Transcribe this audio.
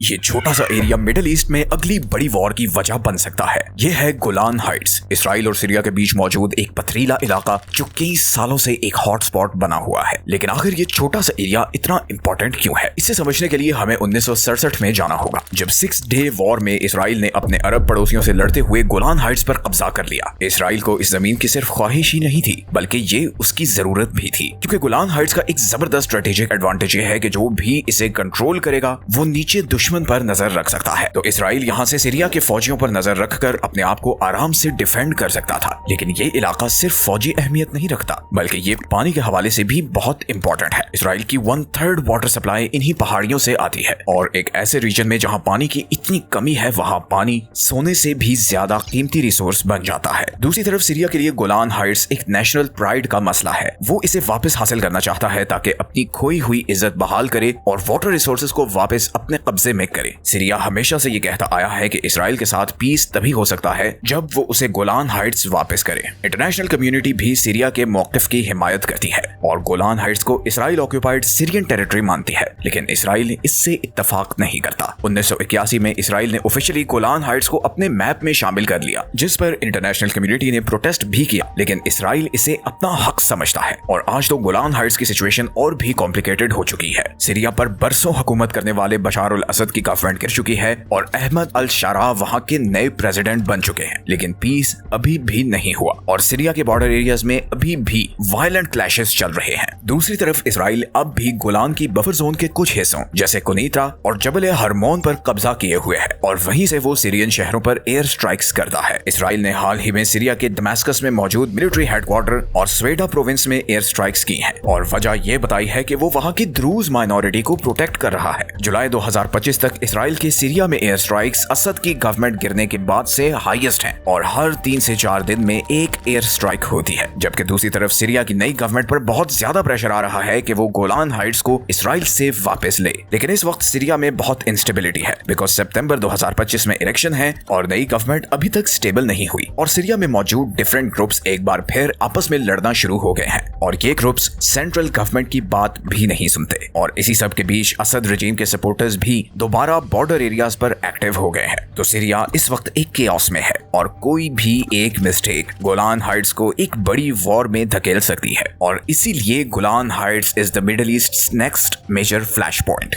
ये छोटा सा एरिया मिडिल ईस्ट में अगली बड़ी वॉर की वजह बन सकता है। ये है गोलान हाइट्स, इसराइल और सीरिया के बीच मौजूद एक पथरीला इलाका जो कई सालों से एक हॉटस्पॉट बना हुआ है। लेकिन आखिर ये छोटा सा एरिया इतना इंपॉर्टेंट क्यों है, इसे समझने के लिए हमें 1967 में जाना होगा, जब 6 डे वॉर में इसराइल ने अपने अरब पड़ोसियों से लड़ते हुए गोलान हाइट्स पर कब्जा कर लिया। इसराइल को इस जमीन की सिर्फ ख्वाहिश ही नहीं थी, बल्कि ये उसकी जरूरत भी थी, क्योंकि गोलान हाइट्स का एक जबरदस्त स्ट्रेटेजिक एडवांटेज है कि जो भी इसे कंट्रोल करेगा वो नीचे दुश्मन पर नजर रख सकता है। तो इसराइल यहाँ से सीरिया के फौजियों पर नजर रखकर अपने आप को आराम से डिफेंड कर सकता था। लेकिन ये इलाका सिर्फ फौजी अहमियत नहीं रखता, बल्कि ये पानी के हवाले से भी बहुत इंपॉर्टेंट है। इसराइल की 1/3 वाटर सप्लाई इन्हीं पहाड़ियों से आती है, और एक ऐसे रीजन में जहाँ पानी की इतनी कमी है, वहाँ पानी सोने से भी ज्यादा कीमती रिसोर्स बन जाता है। दूसरी तरफ सीरिया के लिए गोलान हाइट्स एक नेशनल प्राइड का मसला है। वो इसे वापस हासिल करना चाहता है ताकि अपनी खोई हुई इज्जत बहाल करे और वाटर रिसोर्सेज को वापस अपने कब्जे में करे। सीरिया हमेशा से ये कहता आया है कि इसराइल के साथ पीस तभी हो सकता है जब वो उसे गोलान हाइट्स वापस करे। इंटरनेशनल कम्युनिटी भी सीरिया के मौकिफ की हिमायत करती है और गोलान हाइट्स को इसराइल ऑक्यूपाइड सीरियन टेरिटरी मानती है, लेकिन इसराइल इससे इत्तेफाक नहीं करता। 1981 में इसराइल ने ऑफिशियली गोलान हाइट्स को अपने मैप में शामिल कर लिया, जिस पर इंटरनेशनल कम्युनिटी ने प्रोटेस्ट भी किया, लेकिन इसराइल इसे अपना हक समझता है। और आज तो गोलान हाइट्स की सिचुएशन और भी कॉम्प्लिकेटेड हो चुकी है। सीरिया पर बरसों हुकूमत करने वाले बशार अल असद की गवर्नमेंट गिर चुकी है और अहमद अल शारा वहां के नए प्रेसिडेंट बन चुके हैं, लेकिन पीस अभी भी नहीं हुआ और सीरिया के बॉर्डर एरियाज में अभी भी वायलेंट क्लैशेस चल रहे हैं। दूसरी तरफ इसराइल अब भी गोलान की बफर जोन के कुछ हिस्सों जैसे कुनीत्रा और जबल हरमोन पर कब्जा किए हुए है और वहीं से वो सीरियन शहरों पर एयर स्ट्राइक्स करता है। इसराइल ने हाल ही में सीरिया के दमास्कस में मौजूद मिलिट्री हेडक्वार्टर और स्वेडा प्रोविंस में एयर स्ट्राइक्स की हैं और वजह यह बताई है कि वो वहां की द्रूज माइनॉरिटी को प्रोटेक्ट कर रहा है। जुलाई 2025 तक इसराइल के सीरिया में एयर स्ट्राइक्स असद की गवर्नमेंट गिरने के बाद से हाईएस्ट हैं और हर 3 से 4 दिन में एक एयर स्ट्राइक होती है। जबकि दूसरी तरफ सीरिया की नई गवर्नमेंट पर बहुत ज्यादा प्रेशर आ रहा है कि वो गोलान हाइट्स को इसराइल से वापस ले। लेकिन इस वक्त सीरिया में बहुत इंस्टेबिलिटी है, बिकॉज सितंबर 2025 में इलेक्शन है और नई गवर्नमेंट अभी तक स्टेबल नहीं हुई और सीरिया में मौजूद डिफरेंट ग्रुप्स एक बार फिर आपस में लड़ना शुरू हो गए हैं और ये ग्रुप्स सेंट्रल गवर्नमेंट की बात भी नहीं सुनते। और इसी सब के बीच असद रेजिम के सपोर्टर्स भी दोबारा बॉर्डर एरियाज पर एक्टिव हो गए हैं। तो सीरिया इस वक्त एक केओस में है और कोई भी एक मिस्टेक गोलान हाइट्स को एक बड़ी वॉर में धकेल सकती है और इसीलिए Golan Heights is the Middle East next major flash point.